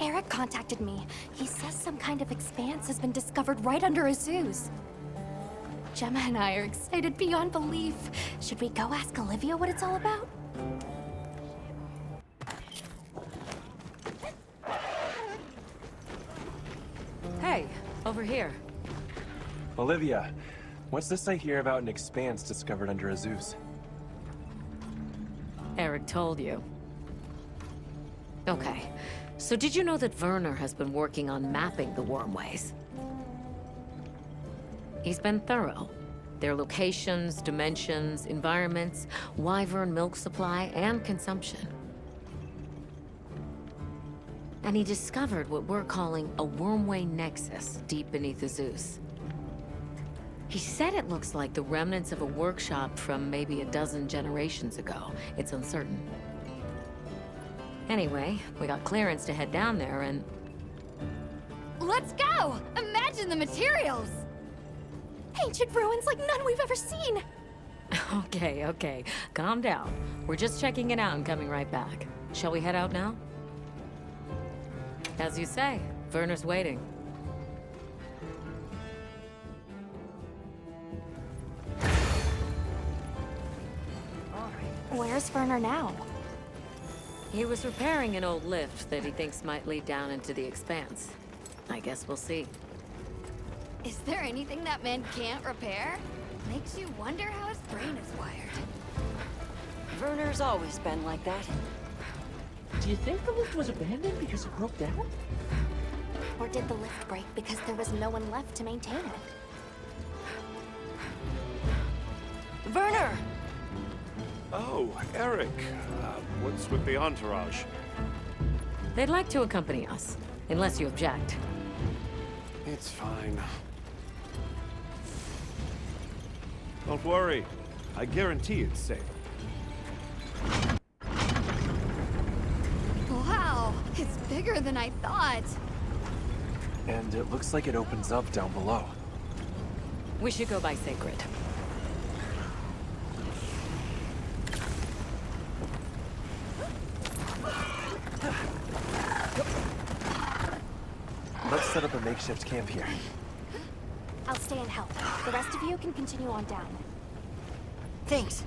Eric contacted me. He says some kind of expanse has been discovered right under Azu's. Gemma and I are excited beyond belief. Should we go ask Olivia what it's all about? Hey, over here. Olivia, what's this I hear about an expanse discovered under Azu's? Eric told you. Okay, so did you know that Werner has been working on mapping the wormways? He's been thorough. Their locations, dimensions, environments, wyvern milk supply, and consumption. And he discovered what we're calling a wormway nexus deep beneath Azu's. He said it looks like the remnants of a workshop from maybe a dozen generations ago. It's uncertain. Anyway, we got clearance to head down there and... Let's go! Imagine the materials! Ancient ruins like none we've ever seen! Okay. Calm down. We're just checking it out and coming right back. Shall we head out now? As you say, Werner's waiting. Where's Werner now? He was repairing an old lift that he thinks might lead down into the expanse. I guess we'll see. Is there anything that man can't repair? Makes you wonder how his brain is wired. Werner's always been like that. Do you think the lift was abandoned because it broke down? Or did the lift break because there was no one left to maintain it? Werner! Oh, Eric. What's with the entourage? They'd like to accompany us, unless you object. It's fine. Don't worry. I guarantee it's safe. Wow, it's bigger than I thought. And it looks like it opens up down below. We should go by Sacred. Let's set up a makeshift camp here. I'll stay and help. The rest of you can continue on down. Thanks.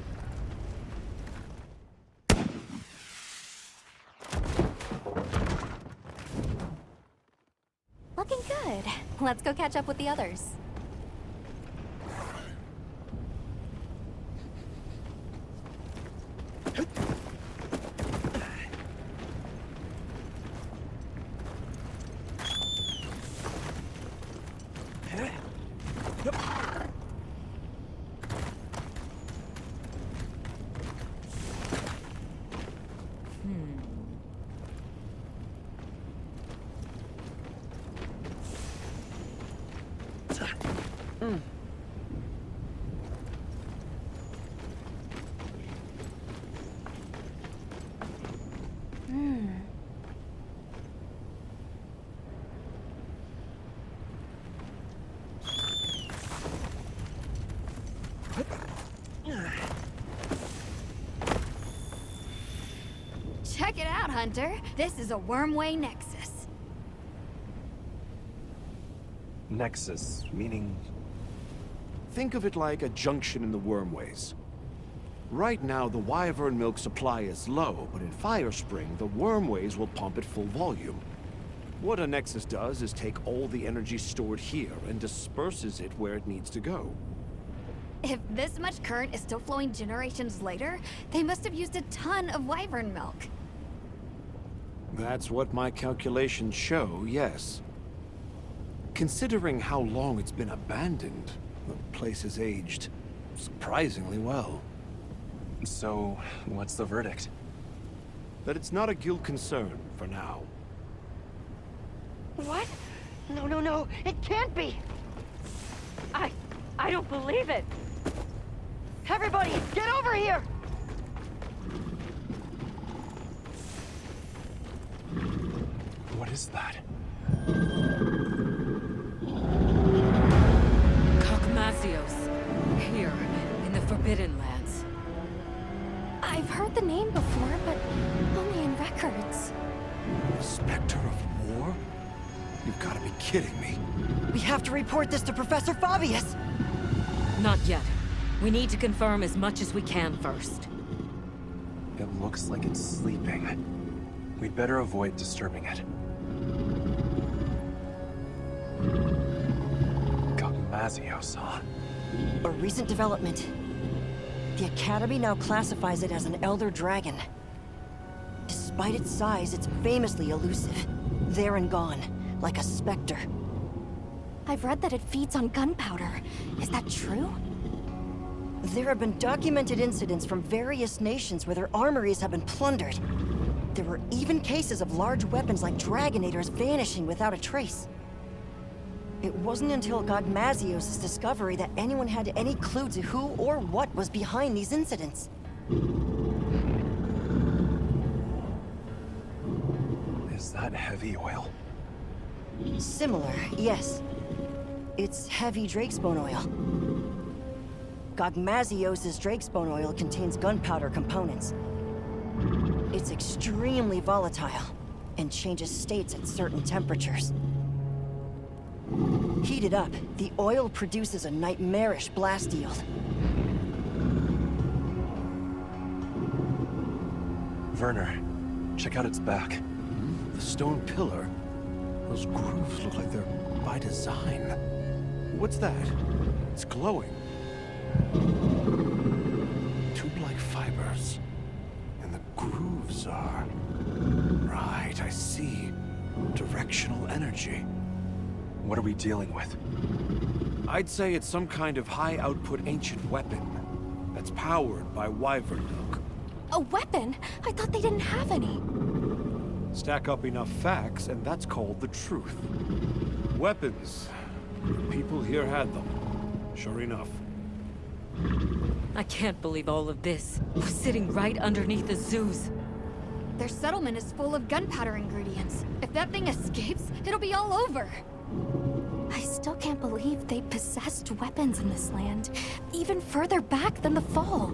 Looking good. Let's go catch up with the others. Check it out, Hunter. This is a wormway nexus. Nexus, meaning... Think of it like a junction in the wormways. Right now, the wyvern milk supply is low, but in Firespring, the wormways will pump at full volume. What a nexus does is take all the energy stored here and disperses it where it needs to go. If this much current is still flowing generations later, they must have used a ton of wyvern milk. That's what my calculations show, yes. Considering how long it's been abandoned, the place has aged surprisingly well. So, what's the verdict? That it's not a guild concern for now. What? No, it can't be! I don't believe it! Everybody, get over here! What is that? Kakmazios, here, in the Forbidden Lands. I've heard the name before, but only in records. The Spector of more? You've got to be kidding me. We have to report this to Professor Fabius! Not yet. We need to confirm as much as we can first. It looks like it's sleeping. We'd better avoid disturbing it. Gogmazios, huh? A recent development. The Academy now classifies it as an Elder Dragon. Despite its size, it's famously elusive. There and gone, like a Spector. I've read that it feeds on gunpowder. Is that true? There have been documented incidents from various nations where their armories have been plundered. There were even cases of large weapons like Dragonators vanishing without a trace. It wasn't until Gogmazios' discovery that anyone had any clue to who or what was behind these incidents. Is that heavy oil? Similar, yes. It's heavy drakesbone oil. Gogmazios' drakesbone oil contains gunpowder components. It's extremely volatile and changes states at certain temperatures. Heated up, the oil produces a nightmarish blast yield. Werner, check out its back. The stone pillar? Those grooves look like they're by design. What's that? It's glowing. Tube-like fibers. And the grooves are... Right, I see. Directional energy. What are we dealing with? I'd say it's some kind of high-output ancient weapon that's powered by wyvern milk. A weapon? I thought they didn't have any. Stack up enough facts, and that's called the truth. Weapons. People here had them. Sure enough. I can't believe all of this was sitting right underneath the zoos. Their settlement is full of gunpowder ingredients. If that thing escapes, it'll be all over. I still can't believe they possessed weapons in this land, even further back than the Fall.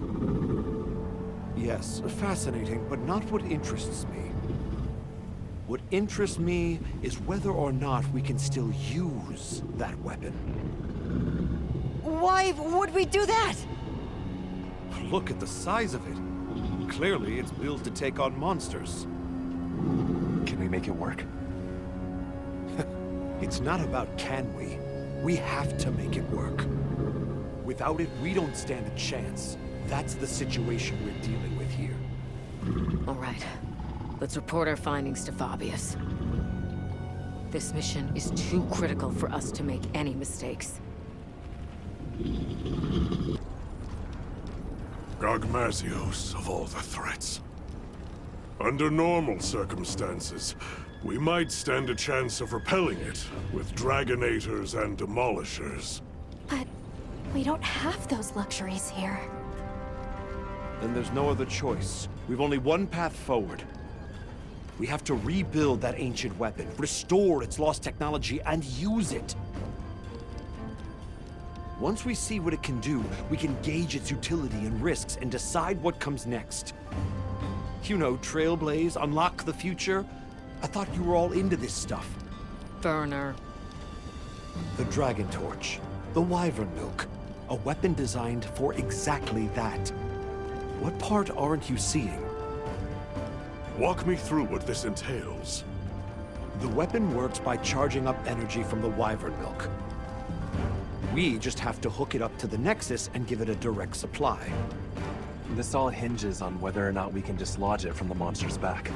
Yes, fascinating, but not what interests me. What interests me is whether or not we can still use that weapon. Why would we do that? Look at the size of it. Clearly, it's built to take on monsters. Can we make it work? It's not about can we. We have to make it work. Without it, we don't stand a chance. That's the situation we're dealing with here. All right. Let's report our findings to Fabius. This mission is too critical for us to make any mistakes. Gogmazios, of all the threats. Under normal circumstances, we might stand a chance of repelling it with Dragonators and Demolishers. But we don't have those luxuries here. Then there's no other choice. We've only one path forward. We have to rebuild that ancient weapon, restore its lost technology, and use it. Once we see what it can do, we can gauge its utility and risks and decide what comes next. You know, trailblaze, unlock the future. I thought you were all into this stuff. Werner. The Dragon Torch. The Wyvern Milk. A weapon designed for exactly that. What part aren't you seeing? Walk me through what this entails. The weapon works by charging up energy from the Wyvern Milk. We just have to hook it up to the Nexus and give it a direct supply. This all hinges on whether or not we can dislodge it from the monster's back.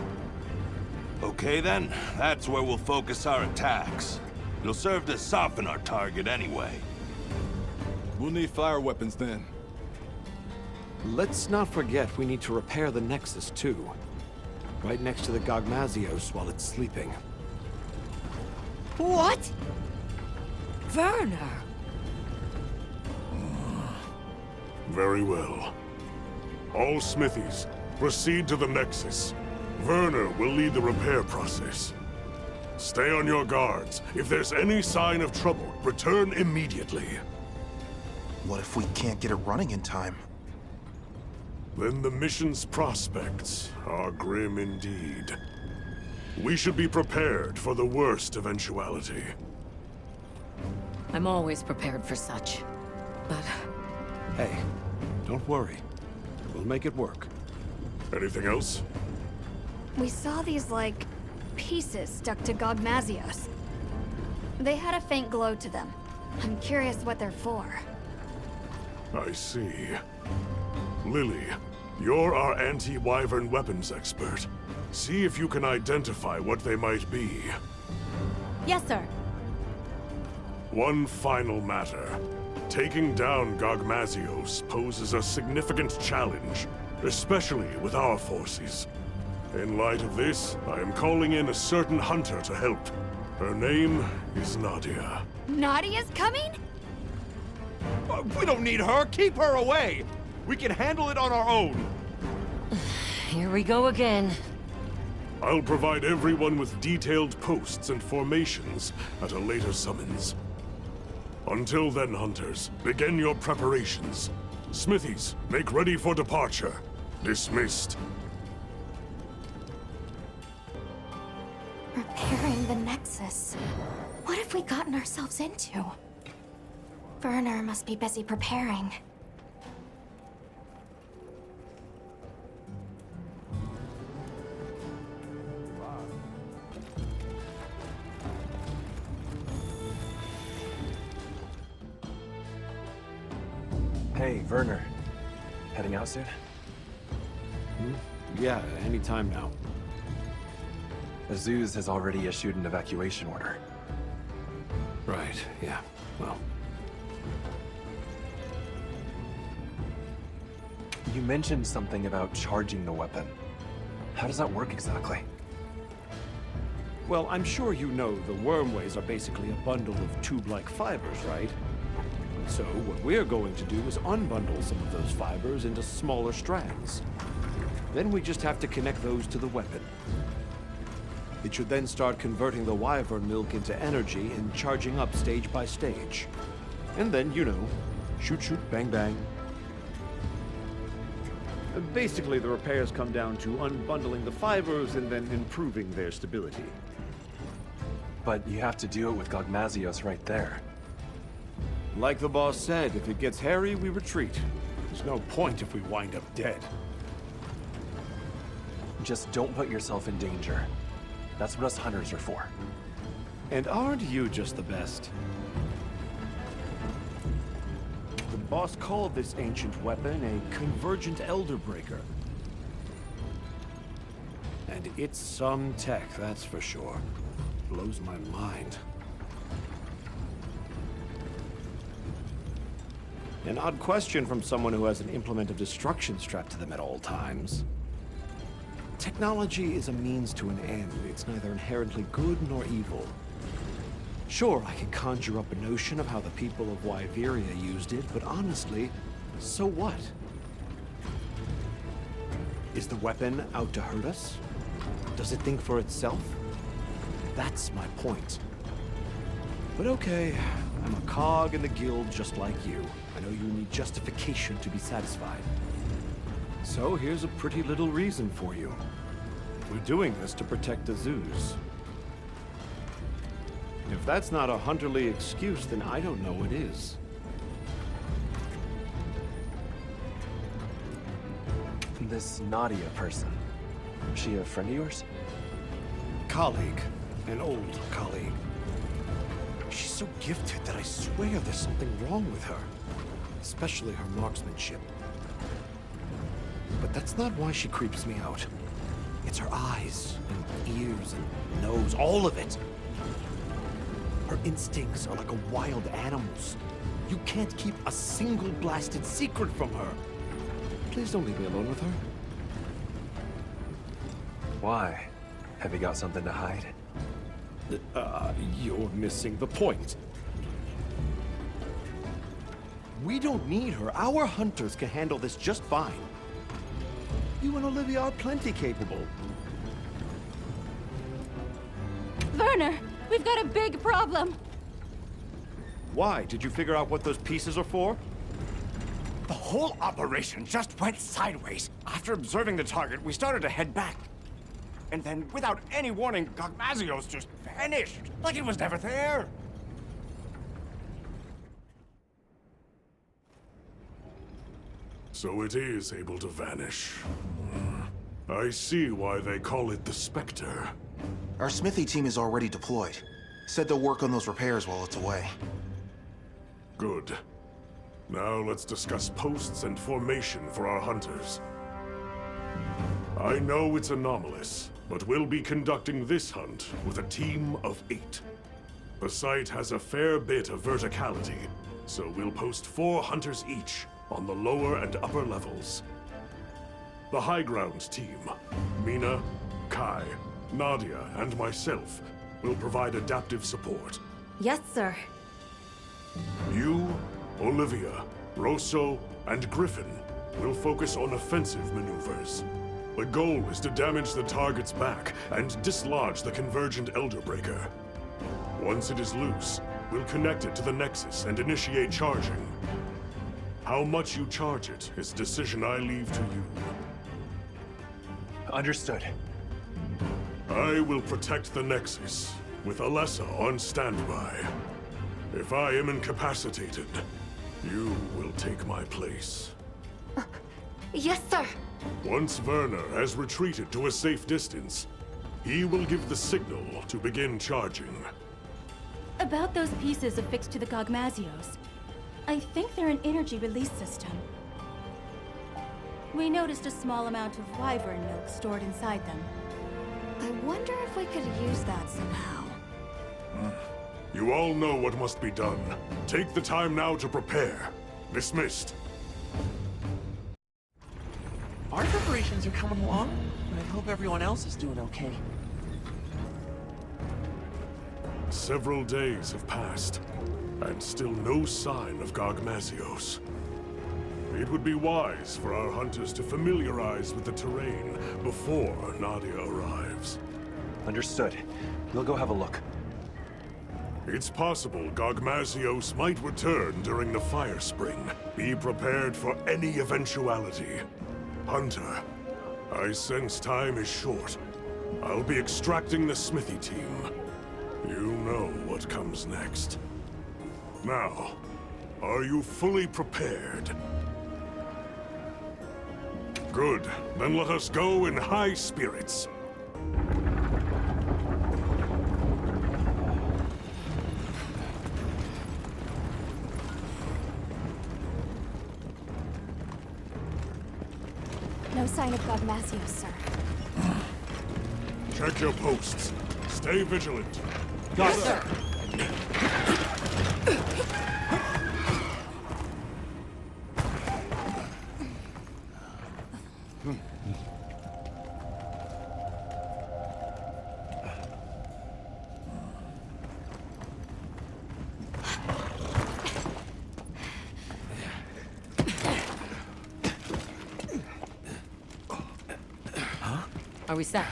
Okay then, that's where we'll focus our attacks. It'll serve to soften our target anyway. We'll need fire weapons then. Let's not forget we need to repair the Nexus too. Right next to the Gogmazios while it's sleeping. What? Werner! Very well. All smithies, proceed to the Nexus. Werner will lead the repair process. Stay on your guards. If there's any sign of trouble, return immediately. What if we can't get it running in time? Then the mission's prospects are grim indeed. We should be prepared for the worst eventuality. I'm always prepared for such. But Hey, don't worry. We'll make it work. Anything else? We saw these, like, pieces stuck to Gogmazios. They had a faint glow to them. I'm curious what they're for. I see. Lily, you're our anti-Wyvern weapons expert. See if you can identify what they might be. Yes, sir. One final matter. Taking down Gogmazios poses a significant challenge, especially with our forces. In light of this, I am calling in a certain hunter to help. Her name is Nadia. Nadia's coming? We don't need her! Keep her away! We can handle it on our own! Here we go again. I'll provide everyone with detailed posts and formations at a later summons. Until then, hunters, begin your preparations. Smithies, make ready for departure. Dismissed. Repairing the Nexus. What have we gotten ourselves into? Werner must be busy preparing. Hey, Werner. Heading out soon? Yeah, anytime now. Azuz has already issued an evacuation order. Right, yeah. Well, You mentioned something about charging the weapon. How does that work exactly? I'm sure you know the wormways are basically a bundle of tube-like fibers, right? So what we're going to do is unbundle some of those fibers into smaller strands. Then we just have to connect those to the weapon. It should then start converting the Wyvern milk into energy and charging up stage by stage. And then, you know, shoot, shoot, bang, bang. Basically, the repairs come down to unbundling the fibers and then improving their stability. But you have to do it with Gogmazios right there. Like the boss said, if it gets hairy, we retreat. There's no point if we wind up dead. Just don't put yourself in danger. That's what us hunters are for. And aren't you just the best? The boss called this ancient weapon a convergent elder breaker. And it's some tech, that's for sure. Blows my mind. An odd question from someone who has an implement of destruction strapped to them at all times. Technology is a means to an end. It's neither inherently good nor evil. Sure, I can conjure up a notion of how the people of Wyveria used it, but honestly, so what? Is the weapon out to hurt us? Does it think for itself? That's my point. But okay, I'm a cog in the guild just like you. I know you need justification to be satisfied. So here's a pretty little reason for you. We're doing this to protect Azuz. If that's not a hunterly excuse, then I don't know what is. This Nadia person, she a friend of yours? Colleague. An old colleague. She's so gifted that I swear there's something wrong with her. Especially her marksmanship. But that's not why she creeps me out. It's her eyes, and ears, and nose, all of it. Her instincts are like a wild animal's. You can't keep a single blasted secret from her. Please don't leave me alone with her. Why? Have you got something to hide? You're missing the point. We don't need her. Our hunters can handle this just fine. You and Olivia are plenty capable. Werner, we've got a big problem. Why? Did you figure out what those pieces are for? The whole operation just went sideways. After observing the target, we started to head back. And then, without any warning, Gogmazios just vanished, like it was never there. So it is able to vanish. I see why they call it the Spector. Our smithy team is already deployed. Said they'll work on those repairs while it's away. Good. Now let's discuss posts and formation for our hunters. I know it's anomalous, but we'll be conducting this hunt with a team of 8. The site has a fair bit of verticality, so we'll post 4 hunters each on the lower and upper levels. The high ground team, Mina, Kai, Nadia, and myself, will provide adaptive support. Yes, sir. You, Olivia, Rosso, and Griffin will focus on offensive maneuvers. The goal is to damage the target's back and dislodge the convergent Elder Breaker. Once it is loose, we'll connect it to the Nexus and initiate charging. How much you charge it is a decision I leave to you. Understood. I will protect the Nexus, with Alessa on standby. If I am incapacitated, you will take my place. Yes, sir. Once Werner has retreated to a safe distance, he will give the signal to begin charging. About those pieces affixed to the Gogmazios. I think they're an energy release system. We noticed a small amount of wyvern milk stored inside them. I wonder if we could use that somehow. You all know what must be done. Take the time now to prepare. Dismissed. Our preparations are coming along. I hope everyone else is doing okay. Several days have passed, and still no sign of Gogmazios. It would be wise for our hunters to familiarize with the terrain before Nadia arrives. Understood. We'll go have a look. It's possible Gogmazios might return during the Fire Spring. Be prepared for any eventuality. Hunter, I sense time is short. I'll be extracting the smithy team. You know what comes next. Now, are you fully prepared? Good. Then let us go in high spirits. No sign of Gogmazios, sir. Check your posts. Stay vigilant. Yes, sir. Are we set?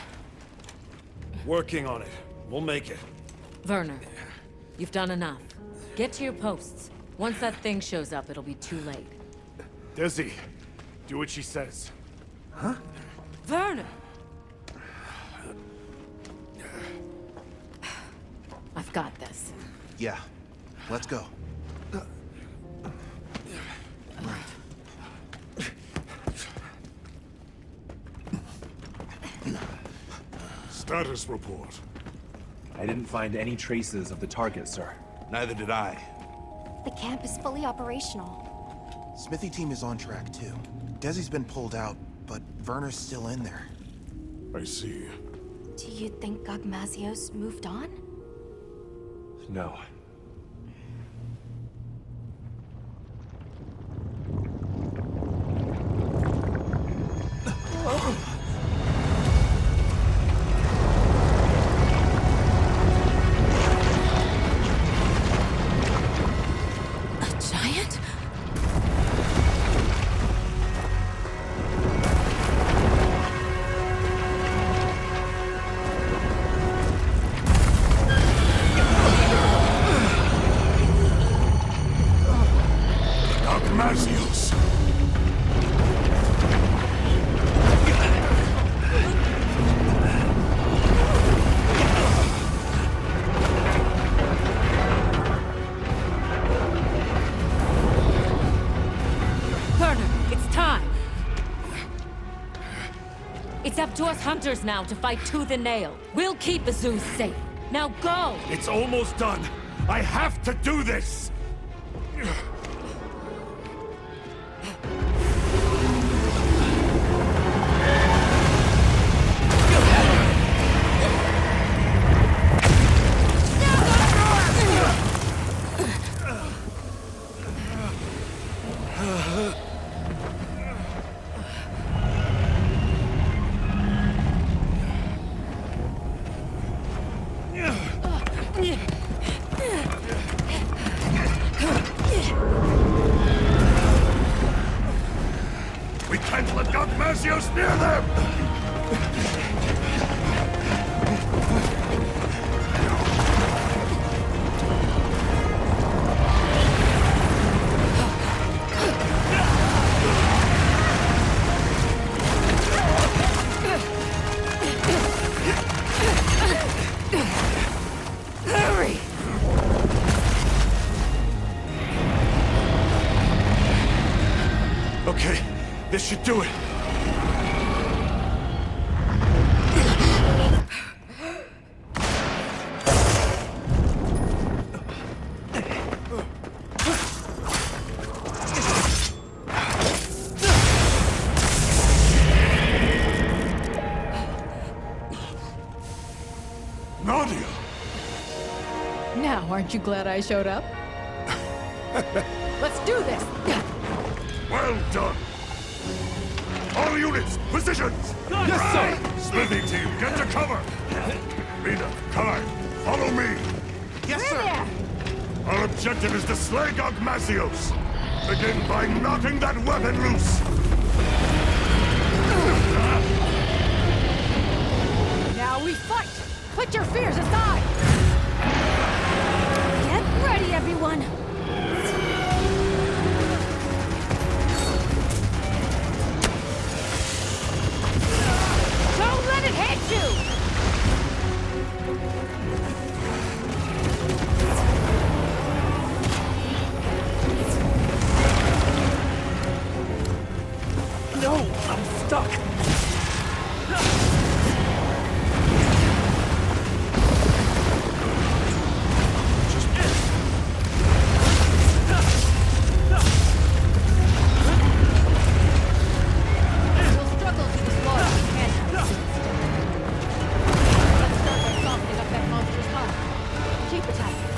Working on it. We'll make it. Werner, you've done enough. Get to your posts. Once that thing shows up, it'll be too late. Desi, do what she says. Huh? Werner! I've got this. Yeah. Let's go. Status report. I didn't find any traces of the target, sir. Neither did I. The camp is fully operational. Smithy team is on track, too. Desi's been pulled out, but Werner's still in there. I see. Do you think Gogmazios moved on? No. Gogmazios! have Jaws hunters now to fight tooth and nail. We'll keep Zeus safe. Now go! It's almost done. I have to do this! We can't let Gogmasios near them! Hurry! Okay, this should do it. Nadia! Now, aren't you glad I showed up? Let's do this! Well done! All units, positions! Yes, sir! Smithy team, get to cover! Mina, Kai, follow me! Yes, sir! Our objective is to slay Gogmasios! Begin by knocking that weapon loose! Now we fight! Put your fears aside! Get ready, everyone! Don't let it hit you! No, I'm stuck. We'll struggle to this law if we can't have it. Let's start by softening up that monster's heart. Keep attacking.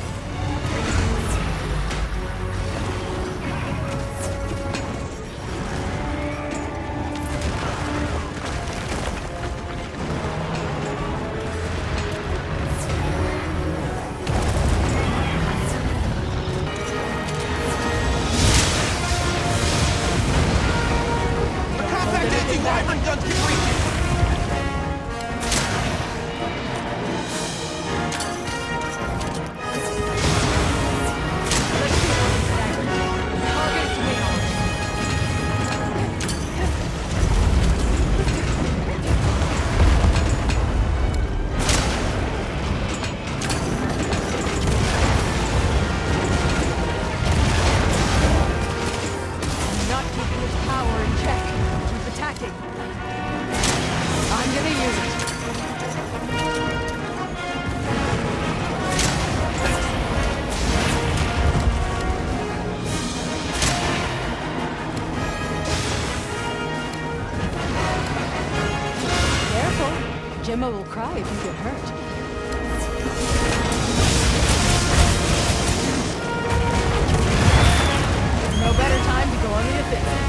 The compact anti-Wyvern guns can reach it! Not keeping its power in check. Keep attacking. I'm gonna use it. Careful. Gemma will cry if you get hurt. No better time to go on the offensive.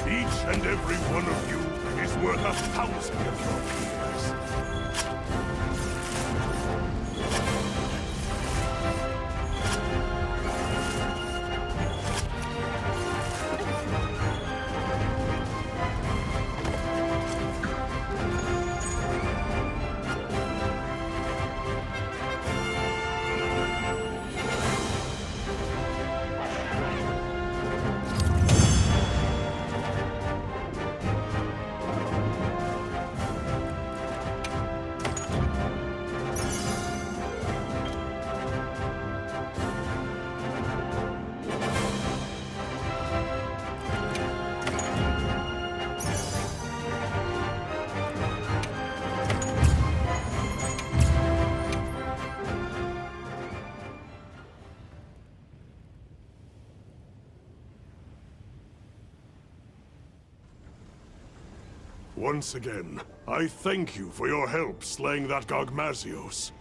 Each and every one of you is worth 1,000 of your peers. Once again, I thank you for your help slaying that Gogmazios.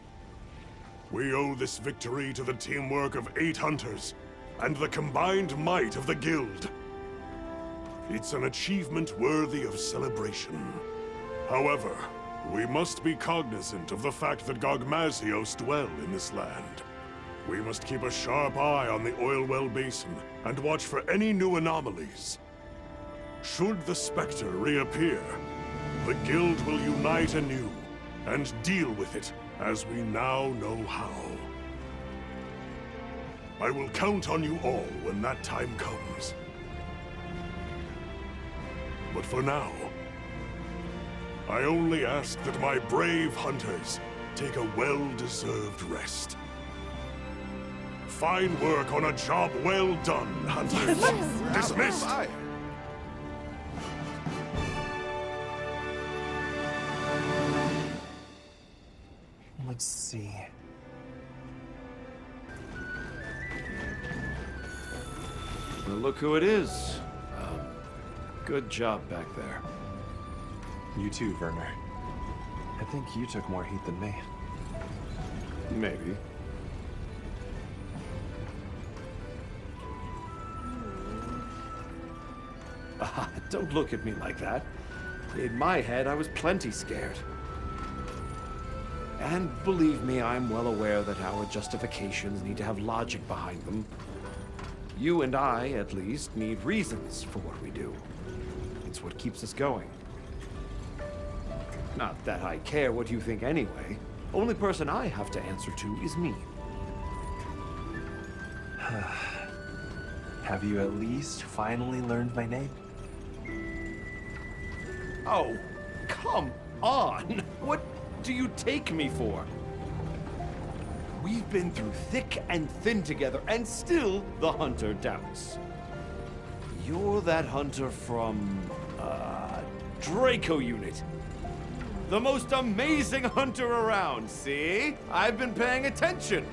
We owe this victory to the teamwork of 8 hunters, and the combined might of the Guild. It's an achievement worthy of celebration. However, we must be cognizant of the fact that Gogmazios dwell in this land. We must keep a sharp eye on the oil well basin, and watch for any new anomalies. Should the Spector reappear, the Guild will unite anew, and deal with it as we now know how. I will count on you all when that time comes. But for now, I only ask that my brave hunters take a well-deserved rest. Fine work on a job well done, hunters. Dismissed! Let's see. Well, look who it is. Good job back there. You too, Werner. I think you took more heat than me. Maybe. Don't look at me like that. In my head, I was plenty scared. And believe me, I'm well aware that our justifications need to have logic behind them. You and I, at least, need reasons for what we do. It's what keeps us going. Not that I care what you think anyway. Only person I have to answer to is me. Have you at least finally learned my name? Oh, come on! What do you take me for? We've been through thick and thin together, and still the hunter doubts. You're that hunter from, Draco Unit. The most amazing hunter around, see? I've been paying attention.